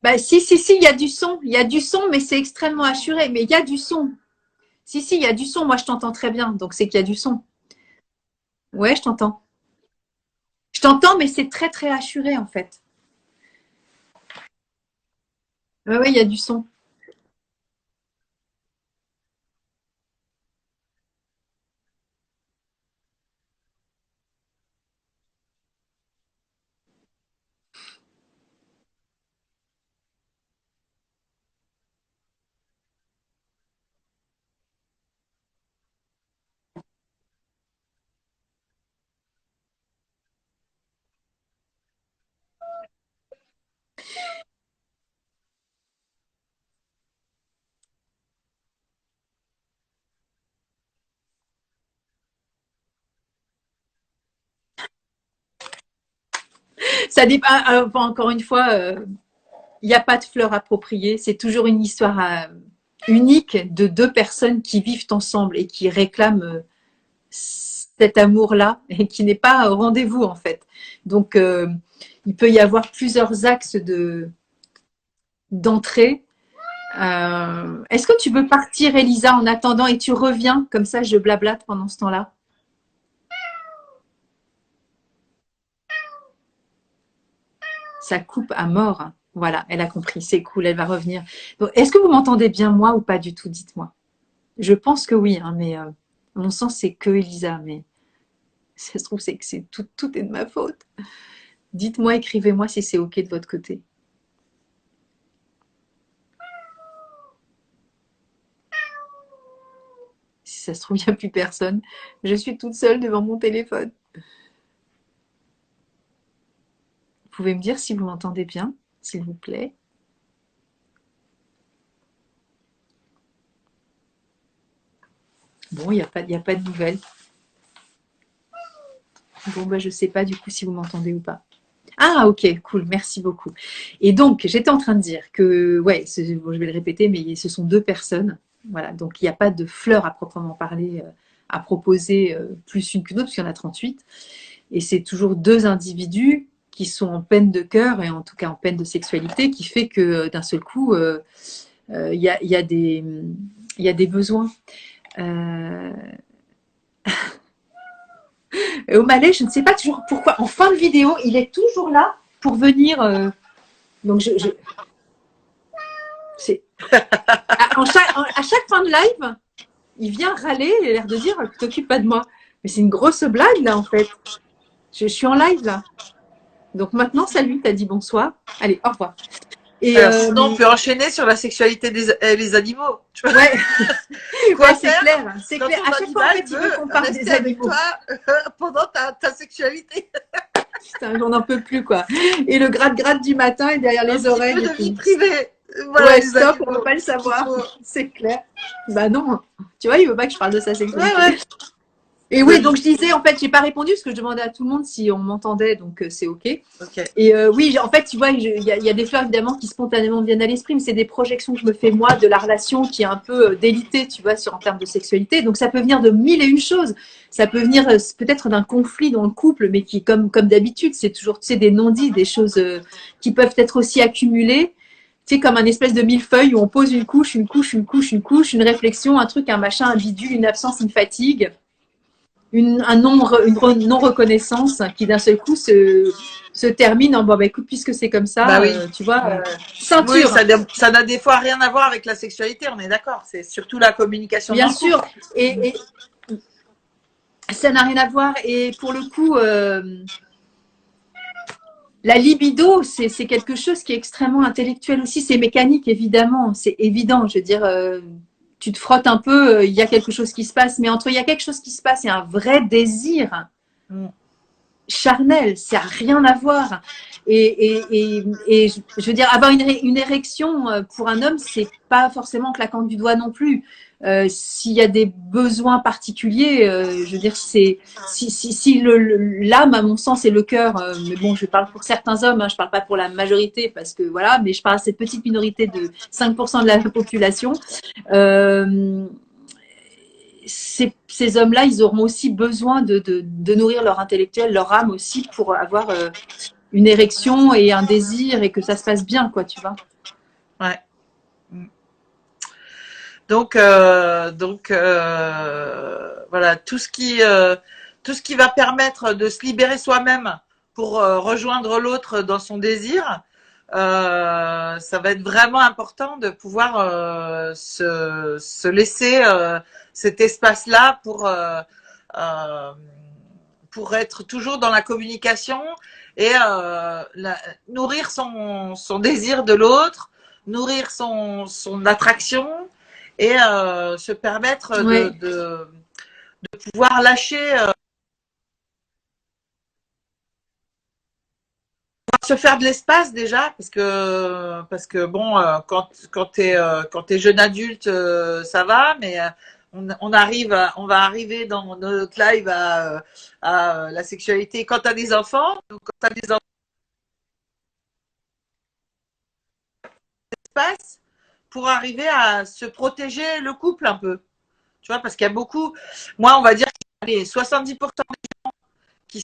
Bah, si, il y a du son. Il y a du son, mais c'est extrêmement assuré. Mais il y a du son. Si, il y a du son. Moi, je t'entends très bien. Donc, c'est qu'il y a du son. Ouais, je t'entends. Je t'entends, mais c'est très, très assuré, en fait. Ouais, ouais, il y a du son. Ça dépend. Encore une fois, il n'y a pas de fleurs appropriées. C'est toujours une histoire unique de deux personnes qui vivent ensemble et qui réclament cet amour-là et qui n'est pas au rendez-vous en fait. Donc, il peut y avoir plusieurs axes d'entrée. Est-ce que tu veux partir, Elisa, en attendant et tu reviens? Comme ça, je blablate pendant ce temps-là. Ça coupe à mort. Voilà, elle a compris. C'est cool, elle va revenir. Est-ce que vous m'entendez bien, moi, ou pas du tout? Dites-moi. Je pense que oui, hein, mais à mon sens, c'est que Elisa. Mais ça se trouve, c'est que tout est de ma faute. Dites-moi, écrivez-moi si c'est OK de votre côté. Si ça se trouve, il n'y a plus personne. Je suis toute seule devant mon téléphone. Vous pouvez me dire si vous m'entendez bien, s'il vous plaît. Bon, il n'y a pas de nouvelles. Bon, bah, je ne sais pas du coup si vous m'entendez ou pas. Ah, ok, cool, merci beaucoup. Et donc, j'étais en train de dire que, ouais, bon, je vais le répéter, mais ce sont deux personnes. Voilà, donc il n'y a pas de fleurs à proprement parler à proposer plus une qu'une autre, parce qu'il y en a 38. Et c'est toujours deux individus qui sont en peine de cœur, et en tout cas en peine de sexualité, qui fait que d'un seul coup, il y a des besoins. Au Malais, je ne sais pas toujours pourquoi. En fin de vidéo, il est toujours là pour venir. Donc, à chaque fin de live, il vient râler et l'air de dire tu t'occupes pas de moi. Mais c'est une grosse blague là en fait. Je suis en live là. Donc maintenant, salut, t'as dit bonsoir. Allez, au revoir. Et sinon, on peut enchaîner sur la sexualité des animaux. Ouais, ouais c'est clair. C'est clair. À chaque fois, en fait, il veut qu'on parle des animaux. Toi, pendant ta sexualité. Putain, j'en peux plus, quoi. Et le gratte-gratte du matin et derrière les oreilles. Un petit peu de vie privée. Voilà, ouais, stop, on ne veut pas le savoir. C'est clair. Bah non. Tu vois, il veut pas que je parle de sa sexualité. Ouais, ouais. Et oui, donc je disais, en fait, j'ai pas répondu parce que je demandais à tout le monde si on m'entendait, donc c'est OK. Et oui, en fait, tu vois, il y a des fleurs évidemment qui spontanément viennent à l'esprit, mais c'est des projections que je me fais moi de la relation qui est un peu délitée, tu vois, en termes de sexualité. Donc ça peut venir de mille et une choses. Ça peut venir peut-être d'un conflit dans le couple, mais qui, comme d'habitude, c'est toujours, tu sais, des non-dits, des choses qui peuvent être aussi accumulées. Tu sais, comme un espèce de millefeuille où on pose une couche, une réflexion, un truc, un machin, un bidule, une absence, une fatigue. Une non-reconnaissance qui d'un seul coup se termine en bon, bah, écoute, puisque c'est comme ça, bah oui. Tu vois, ceinture. Oui, ça n'a des fois rien à voir avec la sexualité, on est d'accord. C'est surtout la communication. Bien sûr. Et ça n'a rien à voir. Et pour le coup, la libido, c'est quelque chose qui est extrêmement intellectuel aussi. C'est mécanique, évidemment. C'est évident. Je veux dire, tu te frottes un peu, il y a quelque chose qui se passe, mais entre il y a quelque chose qui se passe et un vrai désir charnel, ça n'a rien à voir. Et je veux dire, avoir une érection pour un homme, c'est pas forcément claquant du doigt non plus. S'il y a des besoins particuliers, je veux dire, c'est si l'âme, à mon sens, et le cœur, mais bon, je parle pour certains hommes, hein, je parle pas pour la majorité, parce que voilà, mais je parle à cette petite minorité de 5% de la population. Ces hommes-là, ils auront aussi besoin de nourrir leur intellectuel, leur âme aussi, pour avoir une érection et un désir et que ça se passe bien, quoi, tu vois. Ouais. Voilà, tout ce qui va permettre de se libérer soi-même pour rejoindre l'autre dans son désir, ça va être vraiment important de pouvoir se laisser cet espace-là euh, pour être toujours dans la communication et nourrir son désir de l'autre, nourrir son attraction et se permettre Ouais. de pouvoir lâcher, se faire de l'espace déjà, parce que bon, quand t'es jeune adulte, ça va, mais on va arriver dans notre live à la sexualité quand t'as des enfants. Donc quand t'as des enfants, espace pour arriver à se protéger le couple un peu. Tu vois, parce qu'il y a beaucoup, moi on va dire, allez, 70% qui,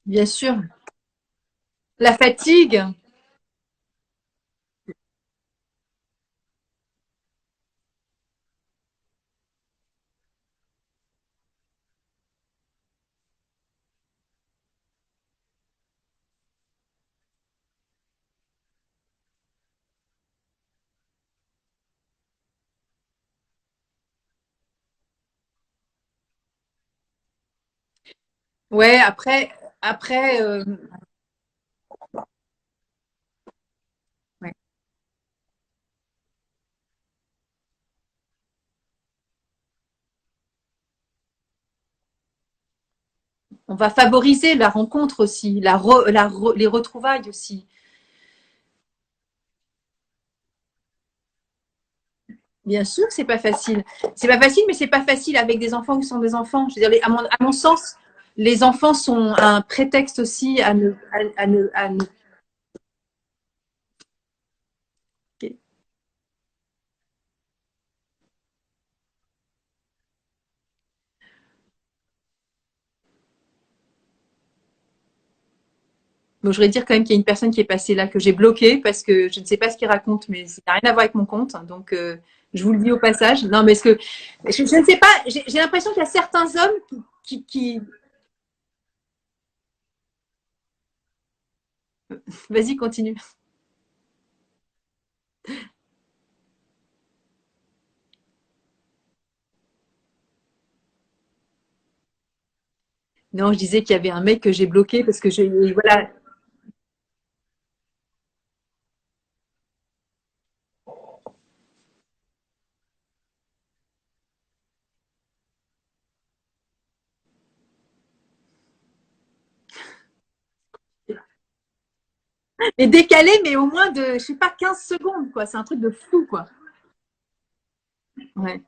Bien sûr. La fatigue. Ouais, après, ouais. On va favoriser la rencontre aussi, les retrouvailles aussi. Bien sûr que c'est pas facile. C'est pas facile, mais c'est pas facile avec des enfants qui sont des enfants. Je veux dire, à mon sens, les enfants sont un prétexte aussi à ne. Bon, je voudrais dire quand même qu'il y a une personne qui est passée là que j'ai bloquée parce que je ne sais pas ce qu'il raconte, mais ça n'a rien à voir avec mon compte. Donc, je vous le dis au passage. Non, mais je ne sais pas. J'ai l'impression qu'il y a certains hommes qui. Vas-y, continue. Non, je disais qu'il y avait un mec que j'ai bloqué parce que voilà. Et décalé, mais au moins de, je sais pas, 15 secondes, quoi. C'est un truc de fou, quoi. Ouais.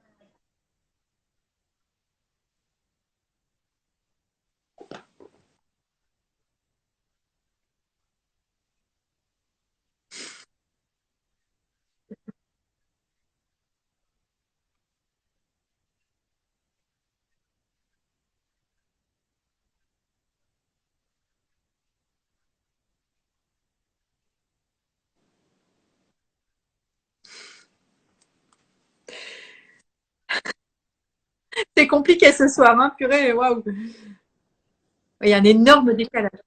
C'est compliqué ce soir, hein, purée, waouh. Il y a un énorme décalage.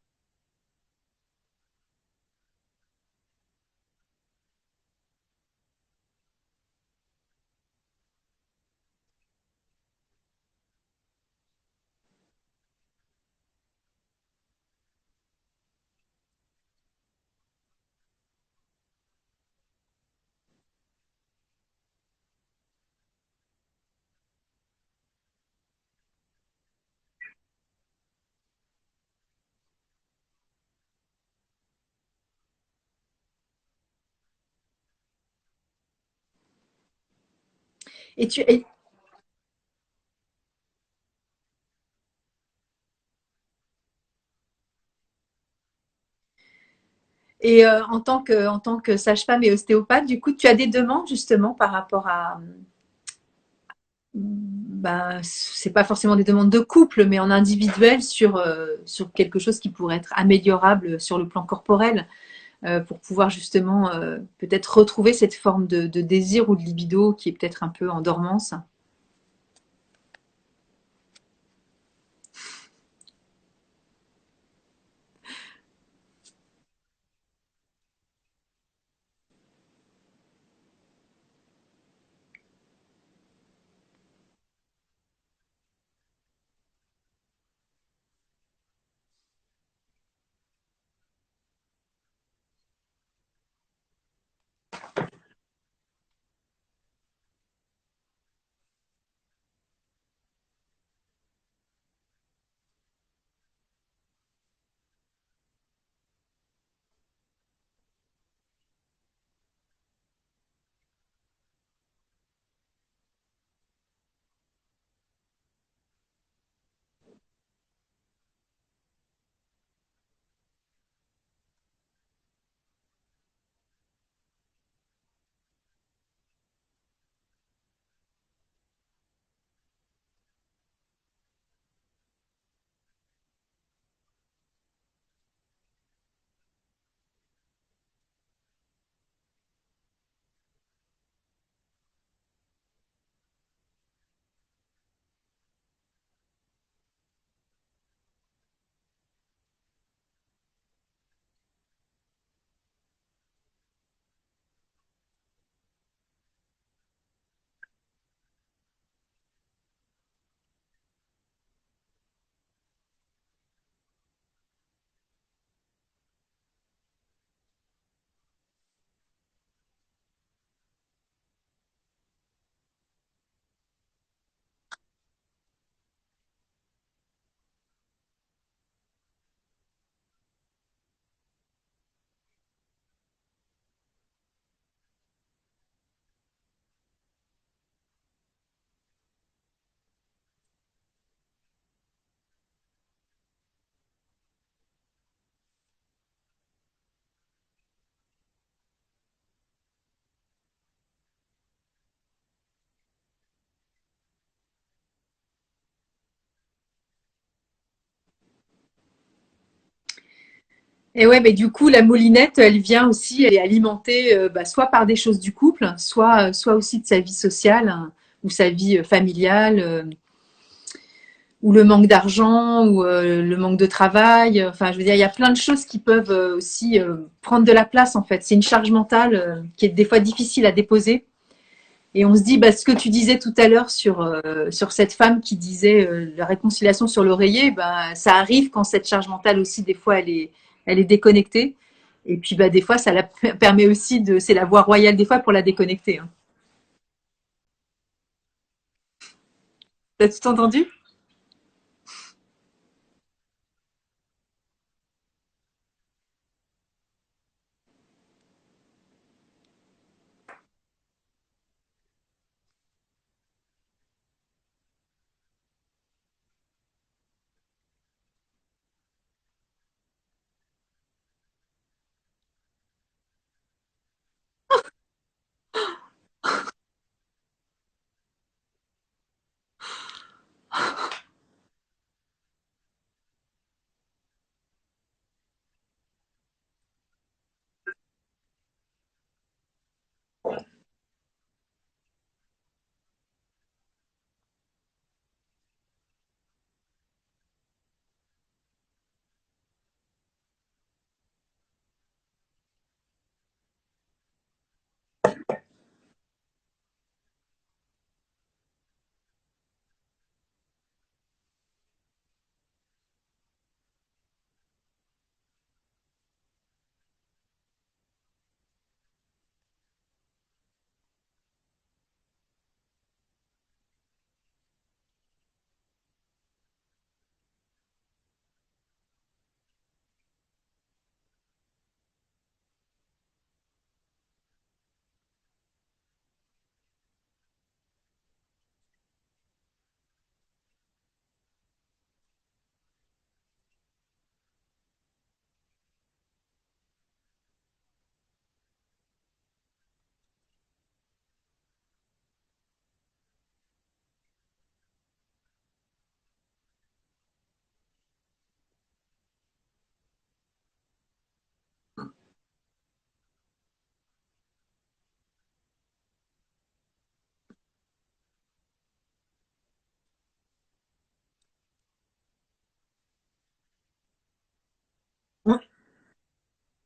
Et tu, et, Et en tant que sage-femme et ostéopathe, du coup, tu as des demandes justement par rapport à, bah, c'est pas forcément des demandes de couple, mais en individuel sur quelque chose qui pourrait être améliorable sur le plan corporel, pour pouvoir justement peut-être retrouver cette forme de désir ou de libido qui est peut-être un peu en dormance. Et ouais, mais du coup, la moulinette, elle vient aussi, elle est alimentée bah, soit par des choses du couple, soit aussi de sa vie sociale hein, ou sa vie familiale, ou le manque d'argent, ou le manque de travail. Enfin, je veux dire, il y a plein de choses qui peuvent aussi prendre de la place en fait. C'est une charge mentale qui est des fois difficile à déposer. Et on se dit, bah, ce que tu disais tout à l'heure sur cette femme qui disait la réconciliation sur l'oreiller, bah, ça arrive quand cette charge mentale aussi, des fois, elle est déconnectée. Et puis, bah, des fois, ça la permet aussi de, c'est la voie royale des fois pour la déconnecter. Hein. T'as tout entendu?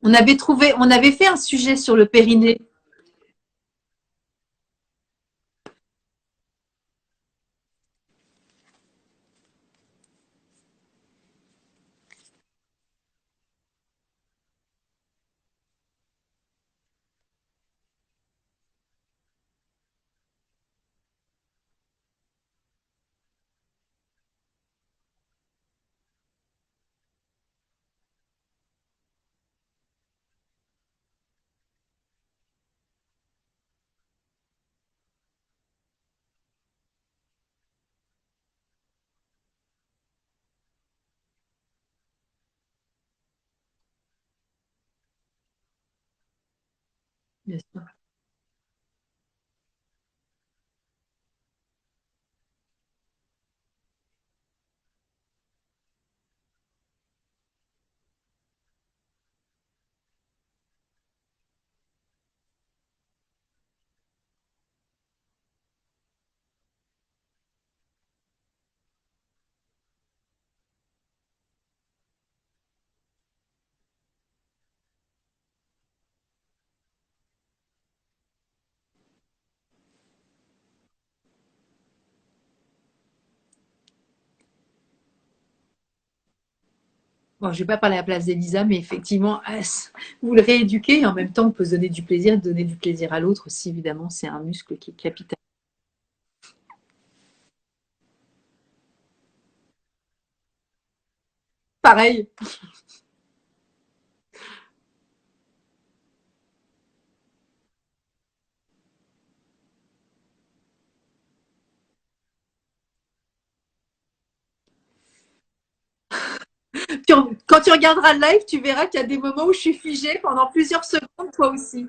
On avait fait un sujet sur le périnée. Bien sûr. Bon, je vais pas parler à la place d'Elisa, mais effectivement, vous le rééduquez et en même temps, on peut se donner du plaisir, donner du plaisir à l'autre aussi, évidemment, c'est un muscle qui est capital. Pareil. Quand tu regarderas le live, tu verras qu'il y a des moments où je suis figée pendant plusieurs secondes, toi aussi.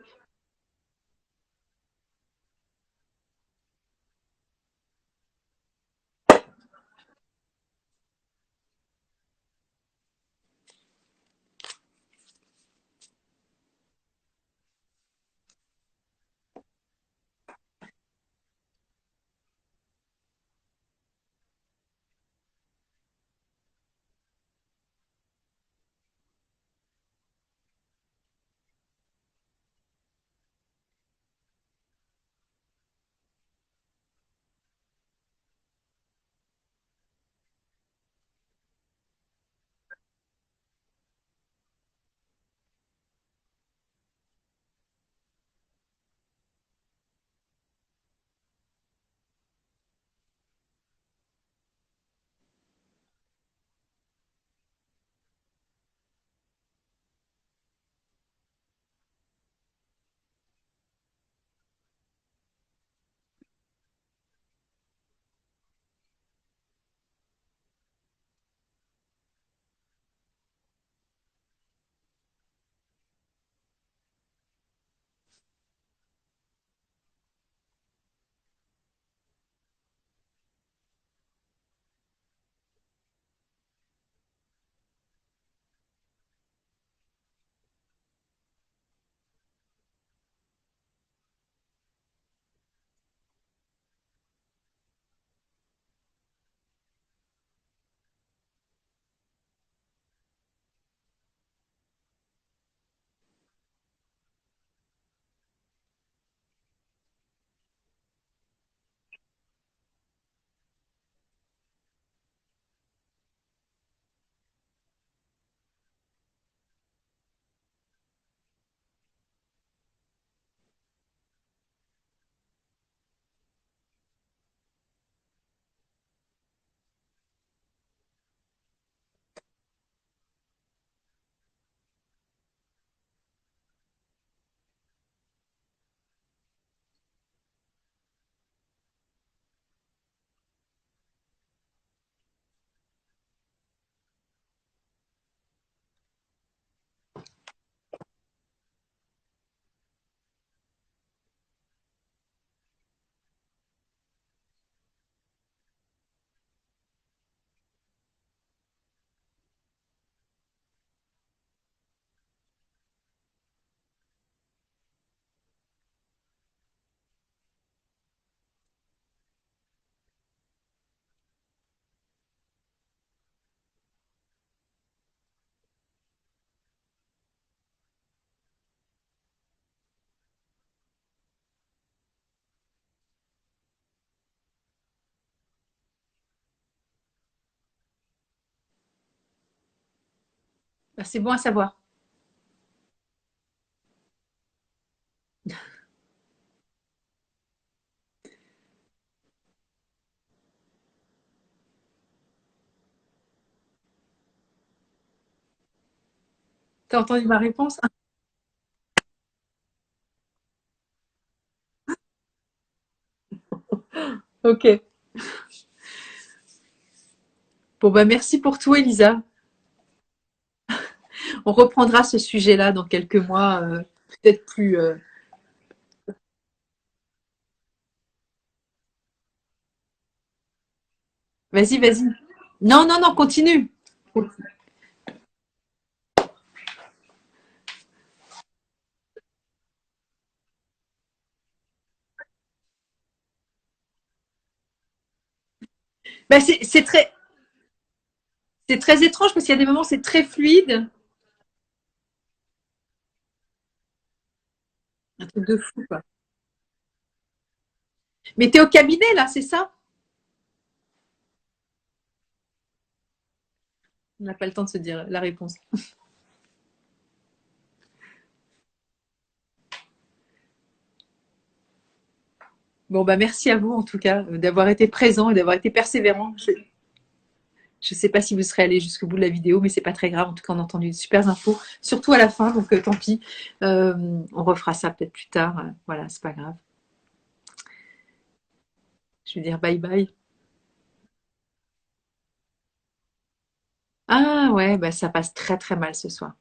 Bah, c'est bon à savoir. T'as entendu ma réponse? Ok. Bon, bah, merci pour tout, Elisa. On reprendra ce sujet-là dans quelques mois, peut-être plus. Vas-y, vas-y. Non, non, non, continue. Bah, c'est très étrange parce qu'il y a des moments, c'est très fluide. Un truc de fou, quoi. Mais t'es au cabinet, là, c'est ça? On n'a pas le temps de se dire la réponse. Bon, bah, merci à vous, en tout cas, d'avoir été présent et d'avoir été persévérant. Je ne sais pas si vous serez allé jusqu'au bout de la vidéo, mais c'est pas très grave. En tout cas, on a entendu de super infos, surtout à la fin, donc tant pis. On refera ça peut-être plus tard. Voilà, c'est pas grave. Je vais dire bye bye. Ah ouais, bah ça passe très très mal ce soir.